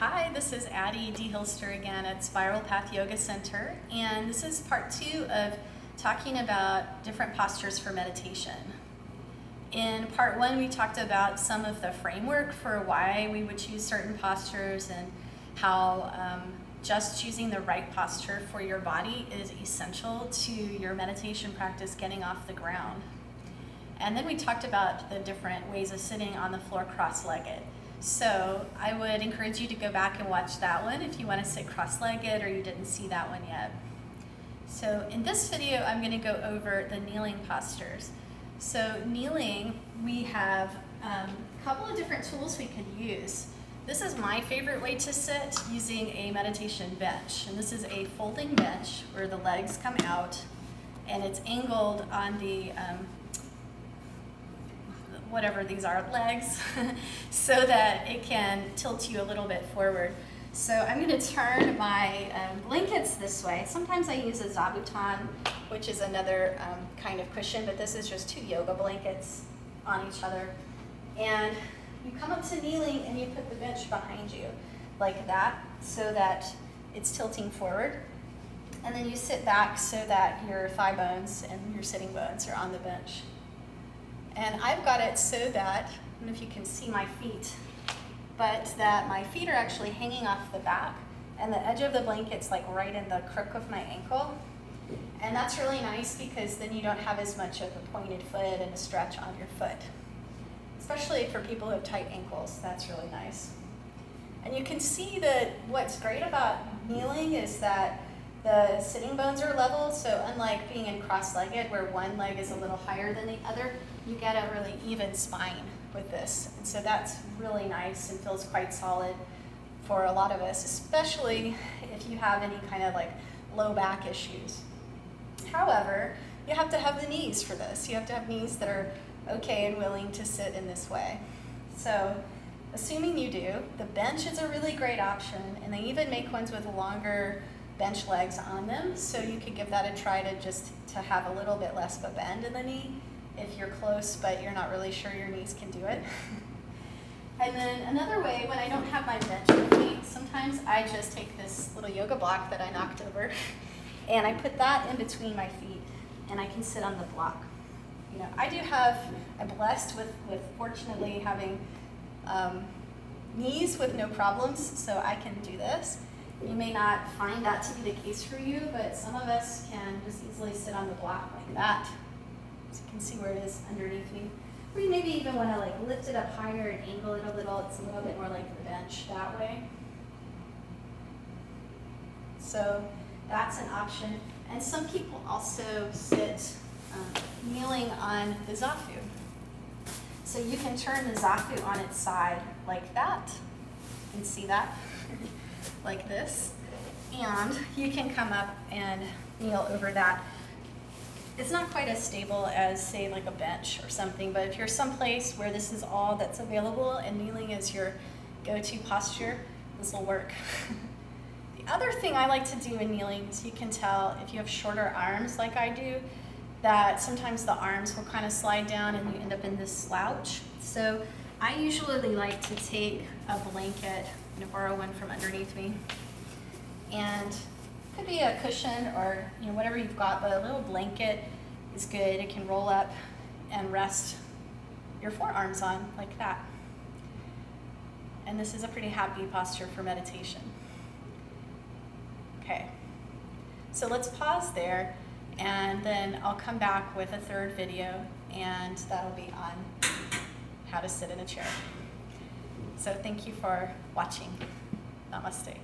Hi, this is Addie D. Hilster again at Spiral Path Yoga Center, and this is part 2 of talking about different postures for meditation. In part 1, we talked about some of the framework for why we would choose certain postures and how just choosing the right posture for your body is essential to your meditation practice getting off the ground. And then we talked about the different ways of sitting on the floor cross-legged. So I would encourage you to go back and watch that one if you want to sit cross-legged or you didn't see that one yet. So in this video, I'm going to go over the kneeling postures. So kneeling, we have a couple of different tools we could use. This is my favorite way to sit, using a meditation bench. And this is a folding bench where the legs come out and it's angled on the whatever these are, legs, so that it can tilt you a little bit forward. So I'm going to turn my blankets this way. Sometimes I use a zabuton, which is another kind of cushion, but this is just 2 yoga blankets on each other. And you come up to kneeling and you put the bench behind you like that so that it's tilting forward. And then you sit back so that your thigh bones and your sitting bones are on the bench. And I've got it so that, I don't know if you can see my feet, but that my feet are actually hanging off the back and the edge of the blanket's like right in the crook of my ankle. And that's really nice because then you don't have as much of a pointed foot and a stretch on your foot. Especially for people who have tight ankles, that's really nice. And you can see that what's great about kneeling is that the sitting bones are level, so unlike being in cross-legged where one leg is a little higher than the other, you get a really even spine with this. And so that's really nice and feels quite solid for a lot of us, especially if you have any kind of like low back issues. However, you have to have the knees for this. You have to have knees that are okay and willing to sit in this way. So assuming you do, the bench is a really great option, and they even make ones with longer bench legs on them, so you could give that a try to have a little bit less of a bend in the knee if you're close but you're not really sure your knees can do it. And then another way, when I don't have my bench with me, sometimes I just take this little yoga block that I knocked over and I put that in between my feet and I can sit on the block. You know, I'm blessed with fortunately having knees with no problems, so I can do this. You may not find that to be the case for you, but some of us can just easily sit on the block like that. So you can see where it is underneath me. Or you maybe even want to like lift it up higher and angle it a little. It's a little bit more like the bench that way. So that's an option. And some people also sit kneeling on the zafu. So you can turn the zafu on its side like that. You can see that. Like this, and you can come up and kneel over that. It's not quite as stable as, say, like a bench or something, but if you're someplace where this is all that's available and kneeling is your go-to posture, this will work. The other thing I like to do in kneeling is you can tell if you have shorter arms like I do, that sometimes the arms will kind of slide down and you end up in this slouch. So I usually like to take a blanket, I'm going to borrow one from underneath me, and it could be a cushion or whatever you've got, but a little blanket is good. It can roll up and rest your forearms on like that. And this is a pretty happy posture for meditation. Okay, so let's pause there, and then I'll come back with a third video, and that'll be on how to sit in a chair. So thank you for watching. Namaste.